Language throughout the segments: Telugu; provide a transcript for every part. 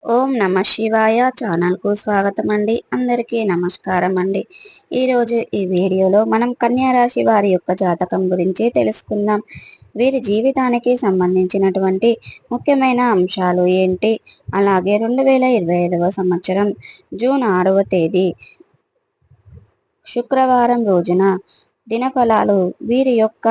ఓం నమ శివాయ ఛానల్కు స్వాగతం అండి. అందరికీ నమస్కారం అండి. ఈరోజు ఈ వీడియోలో మనం కన్యా రాశి వారి యొక్క జాతకం గురించి తెలుసుకుందాం. వీరి జీవితానికి సంబంధించినటువంటి ముఖ్యమైన అంశాలు ఏంటి, అలాగే 2025వ సంవత్సరం జూన్ 6వ తేదీ శుక్రవారం రోజున దినఫలాలు వీరి యొక్క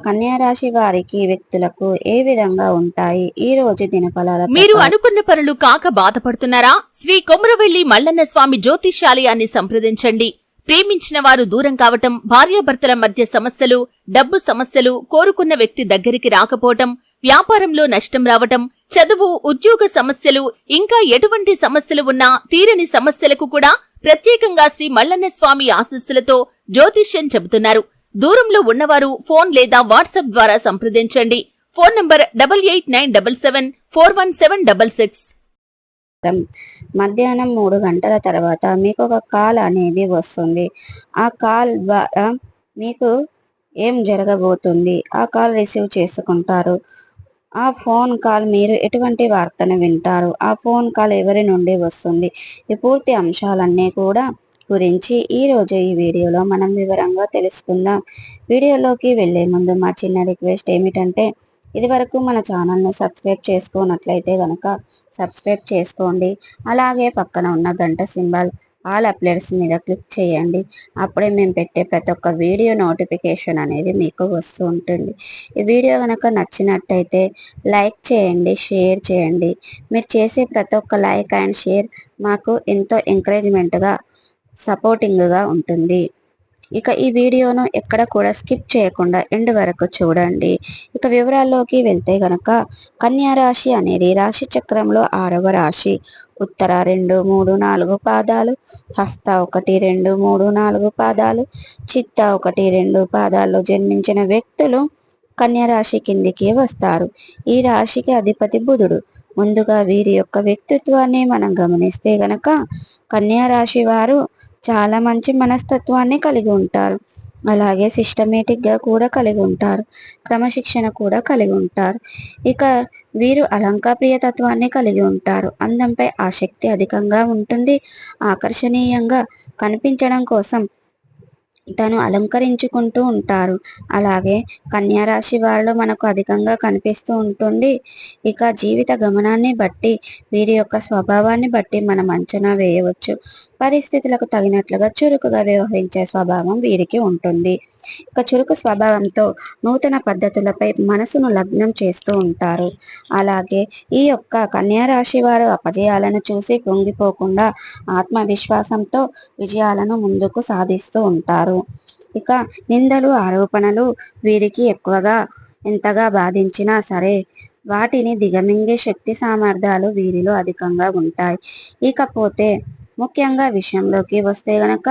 కన్యా రాశి వారికి వ్యక్తులకు ఏ విధంగా ఉంటాయి ఈ రోజు దినఫలాల మీరు అనుకున్న పనులు కాక బాధపడుతున్నారా? శ్రీ కొమరవెల్లి మల్లన్న స్వామి జ్యోతిష్యాలయాన్ని సంప్రదించండి. ప్రేమించిన వారు దూరం కావటం, భార్యాభర్తల మధ్య సమస్యలు, డబ్బు సమస్యలు, కోరుకున్న వ్యక్తి దగ్గరికి రాకపోవటం, వ్యాపారంలో నష్టం రావటం, చదువు, ఉద్యోగ సమస్యలు, ఇంకా ఎటువంటి సమస్యలు ఉన్నా తీరని సమస్యలకు కూడా ప్రత్యేకంగా శ్రీ మల్లన్న స్వామి ఆశీస్సులతో జ్యోతిష్యం చెబుతున్నారు. దూరంలో ఉన్నవారు ఫోన్ లేదా వాట్సాప్ ద్వారా సంప్రదించండి. Phone number 8897741766. మధ్యాహ్నం 3 గంటల తర్వాత మీకు ఒక కాల్ అనేది వస్తుంది. ఆ కాల్ ద్వారా మీకు ఏం జరగబోతుంది, ఆ కాల్ రిసీవ్ చేసుకుంటారు. ఆ ఫోన్ కాల్ మీరు ఎటువంటి వార్తను వింటారు, ఆ ఫోన్ కాల్ ఎవరి నుండి వస్తుంది, ఈ పూర్తి అంశాలన్నీ కూడా గురించి ఈరోజు ఈ వీడియోలో మనం వివరంగా తెలుసుకుందాం. వీడియోలోకి వెళ్లే ముందు మా చిన్న రిక్వెస్ట్ ఏమిటంటే, ఇది వరకు మన ఛానల్ని సబ్స్క్రైబ్ చేసుకోనట్లయితే కనుక సబ్స్క్రైబ్ చేసుకోండి. అలాగే పక్కన ఉన్న గంట సింబల్ ఆల్ అప్డేట్స్ మీద క్లిక్ చేయండి. అప్పుడే మేము పెట్టే ప్రతి ఒక్క వీడియో నోటిఫికేషన్ అనేది మీకు వస్తూ ఉంటుంది. ఈ వీడియో కనుక నచ్చినట్టయితే లైక్ చేయండి, షేర్ చేయండి. మీరు చేసే ప్రతి ఒక్క లైక్ అండ్ షేర్ మాకు ఎంతో ఎంకరేజ్మెంట్గా, సపోర్టింగ్గా ఉంటుంది. ఇక ఈ వీడియోను ఎక్కడ కూడా స్కిప్ చేయకుండా ఎండ్ వరకు చూడండి. ఇక వివరాల్లోకి వెళ్తే గనక కన్యా రాశి అనేది రాశి చక్రంలో 6వ రాశి. ఉత్తర 2, 3, 4 పాదాలు, హస్త 1, 2, 3, 4 పాదాలు, చిత్త 1, 2 పాదాల్లో జన్మించిన వ్యక్తులు కన్యా రాశి కిందికి వస్తారు. ఈ రాశికి అధిపతి బుధుడు. ముందుగా వీరి యొక్క వ్యక్తిత్వాన్ని మనం గమనిస్తే గనక కన్యా రాశి వారు చాలా మంచి మనస్తత్వాన్ని కలిగి ఉంటారు. అలాగే సిస్టమేటిక్గా కూడా కలిగి ఉంటారు. క్రమశిక్షణ కూడా కలిగి ఉంటారు. ఇక వీరు అలంకాప్రియ తత్వాన్ని కలిగి ఉంటారు. అందంపై ఆసక్తి అధికంగా ఉంటుంది. ఆకర్షణీయంగా కనిపించడం కోసం తను అలంకరించుకుంటూ ఉంటారు. అలాగే కన్యా రాశి వారిలో మనకు అధికంగా కనిపిస్తూ ఉంటుంది. ఇక జీవిత గమనాన్ని బట్టి, వీరి యొక్క స్వభావాన్ని బట్టి మనం అంచనా వేయవచ్చు. పరిస్థితులకు తగినట్లుగా చురుకుగా వ్యవహరించే స్వభావం వీరికి ఉంటుంది. ఇక చురుకు స్వభావంతో నూతన పద్ధతులపై మనసును లగ్నం చేస్తూ ఉంటారు. అలాగే ఈ యొక్క కన్యా రాశి వారు అపజయాలను చూసి కుంగిపోకుండా ఆత్మవిశ్వాసంతో విజయాలను ముందుకు సాధిస్తూ ఉంటారు. ఇక నిందలు, ఆరోపణలు వీరికి ఎక్కువగా ఎంతగా బాధించినా సరే వాటిని దిగమింగే శక్తి సామర్థ్యాలు వీరిలో అధికంగా ఉంటాయి. ఇకపోతే ముఖ్యంగా విషయంలోకి వస్తే గనక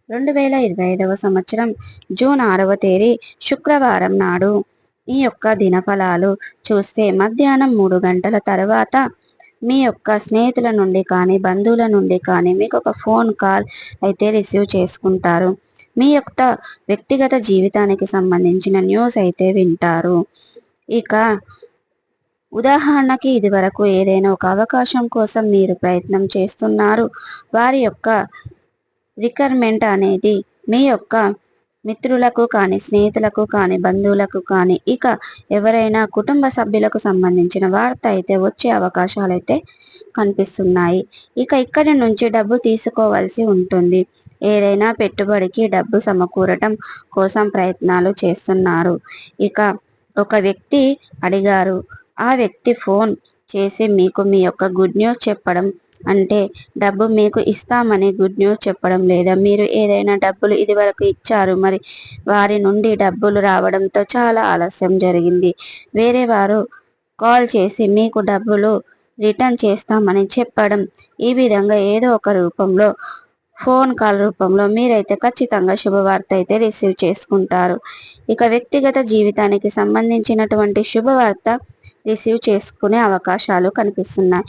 2025వ సంవత్సరం జూన్ 6వ తేదీ శుక్రవారం నాడు ఈ యొక్క దినఫలాలు చూస్తే మధ్యాహ్నం 3 గంటల తర్వాత మీ యొక్క స్నేహితుల నుండి కానీ, బంధువుల నుండి కానీ మీకు ఒక ఫోన్ కాల్ అయితే రిసీవ్ చేసుకుంటారు. మీ యొక్క వ్యక్తిగత జీవితానికి సంబంధించిన న్యూస్ అయితే వింటారు. ఇక ఉదాహరణకి ఇదివరకు ఏదైనా ఒక అవకాశం కోసం మీరు ప్రయత్నం చేస్తున్నారు. వారి యొక్క రిక్వైర్మెంట్ అనేది మీ యొక్క మిత్రులకు కానీ, స్నేహితులకు కానీ, బంధువులకు కానీ, ఇక ఎవరైనా కుటుంబ సభ్యులకు సంబంధించిన వార్త అయితే వచ్చే అవకాశాలు అయితే కనిపిస్తున్నాయి. ఇక ఇక్కడి నుంచి డబ్బు తీసుకోవాల్సి ఉంటుంది. ఏదైనా పెట్టుబడికి డబ్బు సమకూరటం కోసం ప్రయత్నాలు చేస్తున్నారు. ఇక ఒక వ్యక్తి అడిగారు, ఆ వ్యక్తి ఫోన్ చేసి మీకు మీ యొక్క గుడ్ న్యూస్ చెప్పడం, అంటే డబ్బు మీకు ఇస్తామని గుడ్ న్యూస్ చెప్పడం, లేదా మీరు ఏదైనా డబ్బులు ఇదివరకు ఇచ్చారు, మరి వారి నుండి డబ్బులు రావడంతో చాలా ఆలస్యం జరిగింది, వేరే వారు కాల్ చేసి మీకు డబ్బులు రిటర్న్ చేస్తామని చెప్పడం, ఈ విధంగా ఏదో ఒక రూపంలో ఫోన్ కాల్ రూపంలో మీరైతే ఖచ్చితంగా శుభవార్త అయితే రిసీవ్ చేసుకుంటారు. ఇక వ్యక్తిగత జీవితానికి సంబంధించినటువంటి శుభవార్త రిసీవ్ చేసుకునే అవకాశాలు కనిపిస్తున్నాయి.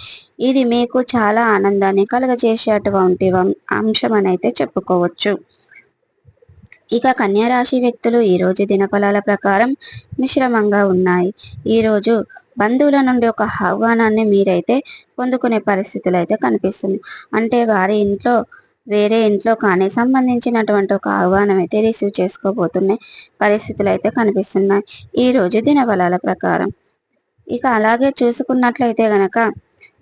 ఇది మీకు చాలా ఆనందాన్ని కలుగజేసేటువంటి అంశం అని అయితే చెప్పుకోవచ్చు. ఇక కన్యా రాశి వ్యక్తులు ఈరోజు దినఫలాల ప్రకారం మిశ్రమంగా ఉన్నాయి. ఈరోజు బంధువుల నుండి ఒక ఆహ్వానాన్ని మీరైతే పొందుకునే పరిస్థితులు అయితే కనిపిస్తుంది. అంటే వారి ఇంట్లో వేరే ఇంట్లో కానీ సంబంధించినటువంటి ఒక ఆహ్వానం అయితే రిసీవ్ చేసుకోబోతున్న పరిస్థితులు అయితే కనిపిస్తున్నాయి ఈరోజు దినఫలాల ప్రకారం. ఇక అలాగే చూసుకున్నట్లయితే గనక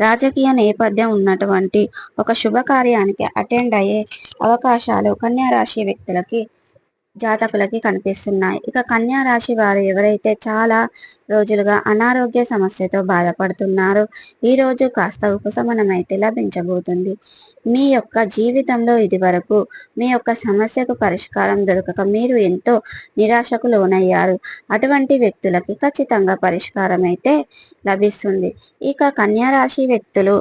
రాజకీయ నేపథ్యం ఉన్నటువంటి ఒక శుభకార్యానికి అటెండ్ అయ్యే అవకాశాలు కన్యా రాశి వ్యక్తులకి జాతకులకి కనిపిస్తున్నాయి. ఇక కన్యా రాశి వారు ఎవరైతే చాలా రోజులుగా అనారోగ్య సమస్యతో బాధపడుతున్నారో ఈరోజు కాస్త ఉపశమనం అయితే లభించబోతుంది. మీ యొక్క జీవితంలో ఇది వరకు మీ యొక్క సమస్యకు పరిష్కారం దొరకక మీరు ఎంతో నిరాశకు లోనయ్యారు. అటువంటి వ్యక్తులకి ఖచ్చితంగా పరిష్కారం అయితే లభిస్తుంది. ఇక కన్యా రాశి వ్యక్తులు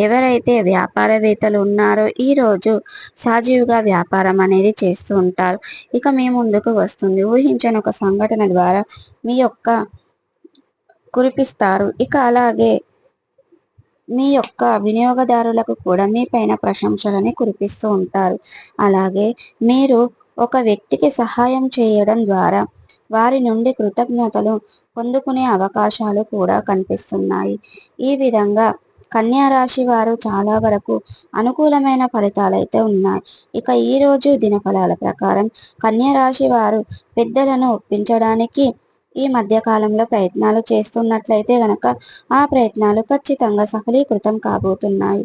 ఎవరైతే వ్యాపారవేత్తలు ఉన్నారో ఈరోజు సాజీవుగా వ్యాపారం అనేది చేస్తూ ఉంటారు. ఇక మీ ముందుకు వస్తుంది ఊహించని ఒక సంఘటన ద్వారా మీ యొక్క కురిపిస్తారు. ఇక అలాగే మీ యొక్క వినియోగదారులకు కూడా మీ పైన ప్రశంసలని కురిపిస్తూ ఉంటారు. అలాగే మీరు ఒక వ్యక్తికి సహాయం చేయడం ద్వారా వారి నుండి కృతజ్ఞతలు పొందుకునే అవకాశాలు కూడా కనిపిస్తున్నాయి. ఈ విధంగా కన్యా రాశి వారు చాలా వరకు అనుకూలమైన ఫలితాలు అయితే ఉన్నాయి. ఇక ఈరోజు దినఫలాల ప్రకారం కన్యా రాశి వారు పెద్దలను ఒప్పించడానికి ఈ మధ్యకాలంలో ప్రయత్నాలు చేస్తున్నట్లయితే గనక ఆ ప్రయత్నాలు ఖచ్చితంగా సఫలీకృతం కాబోతున్నాయి.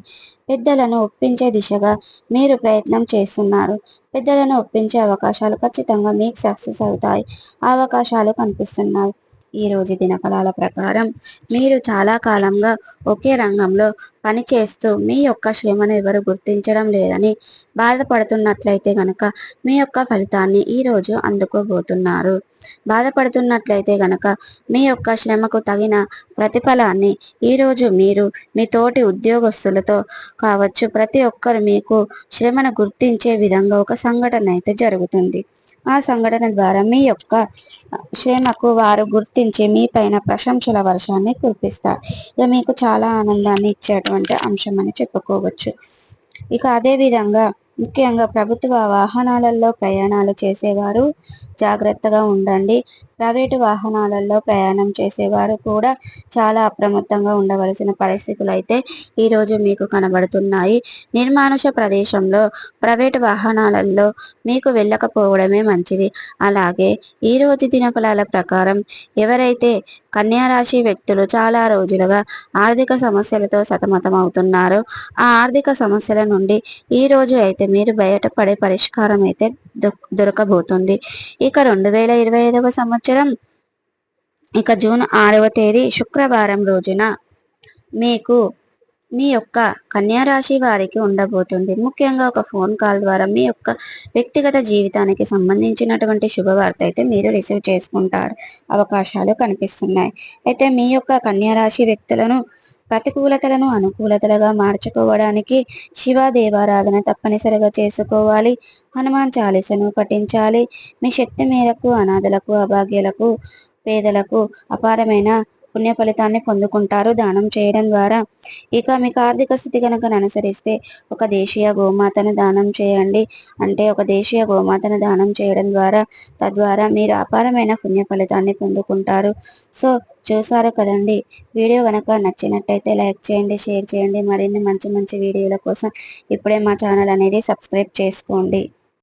పెద్దలను ఒప్పించే దిశగా మీరు ప్రయత్నం చేస్తున్నారు. పెద్దలను ఒప్పించే అవకాశాలు ఖచ్చితంగా మీకు సక్సెస్ అవుతాయి. అవకాశాలు కనిపిస్తున్నాయి. ఈ రోజు దినఫలాల ప్రకారం మీరు చాలా కాలంగా ఒకే రంగంలో పనిచేస్తూ మీ యొక్క శ్రమను ఎవరు గుర్తించడం లేదని బాధపడుతున్నట్లయితే గనక మీ యొక్క ఫలితాన్ని ఈరోజు అందుకోబోతున్నారు. బాధపడుతున్నట్లయితే గనక మీ యొక్క శ్రమకు తగిన ప్రతిఫలాన్ని ఈరోజు మీరు మీ తోటి ఉద్యోగస్తులతో కావచ్చు ప్రతి ఒక్కరు మీకు శ్రమను గుర్తించే విధంగా ఒక సంఘటన అయితే జరుగుతుంది. ఆ సంఘటన ద్వారా మీ యొక్క శ్రమకు వారు గుర్తించి మీ పైన ప్రశంసల వర్షాన్ని కురిపిస్తారు. ఇక మీకు చాలా ఆనందాన్ని ఇచ్చేటువంటి అంశం అని చెప్పుకోవచ్చు. ఇక అదే విధంగా ముఖ్యంగా ప్రభుత్వ వాహనాలలో ప్రయాణాలు చేసేవారు జాగ్రత్తగా ఉండండి. ప్రైవేటు వాహనాలలో ప్రయాణం చేసేవారు కూడా చాలా అప్రమత్తంగా ఉండవలసిన పరిస్థితులు అయితే ఈరోజు మీకు కనబడుతున్నాయి. నిర్మానుష ప్రదేశంలో ప్రైవేటు వాహనాలలో మీకు వెళ్ళకపోవడమే మంచిది. అలాగే ఈరోజు దినఫలాల ప్రకారం ఎవరైతే కన్యా రాశి వ్యక్తులు చాలా రోజులుగా ఆర్థిక సమస్యలతో సతమతం అవుతున్నారో ఆ ఆర్థిక సమస్యల నుండి ఈ రోజు అయితే మీరు బయటపడే పరిష్కారం అయితే దొరకబోతుంది. ఇక 2025వ సంవత్సరం ఇక జూన్ 6వ తేదీ శుక్రవారం రోజున మీకు మీ యొక్క కన్యా రాశి వారికి ఉండబోతుంది. ముఖ్యంగా ఒక ఫోన్ కాల్ ద్వారా మీ యొక్క వ్యక్తిగత జీవితానికి సంబంధించినటువంటి శుభవార్త అయితే మీరు రిసీవ్ చేసుకుంటారు. అవకాశాలు కనిపిస్తున్నాయి. అయితే మీ యొక్క కన్యా రాశి వ్యక్తులను ప్రతికూలతలను అనుకూలతలుగా మార్చుకోవడానికి శివ దేవారాధన తప్పనిసరిగా చేసుకోవాలి. హనుమాన్ చాలీసను పఠించాలి. మీ శక్తి మేరకు అనాథలకు అభాగ్యులకు పేదలకు అపారమైన పుణ్య ఫలితాన్ని పొందుకుంటారు దానం చేయడం ద్వారా. ఇక మీకు ఆర్థిక స్థితి కనుక అనుసరిస్తే ఒక దేశీయ గోమాతను దానం చేయండి. అంటే ఒక దేశీయ గోమాతను దానం చేయడం ద్వారా తద్వారా మీరు అపారమైన పుణ్య ఫలితాన్ని పొందుకుంటారు. సో చూసారు కదండి. వీడియో కనుక నచ్చినట్టయితే లైక్ చేయండి, షేర్ చేయండి. మరిన్ని మంచి మంచి వీడియోల కోసం ఇప్పుడే మా ఛానల్ అనేది సబ్స్క్రైబ్ చేసుకోండి.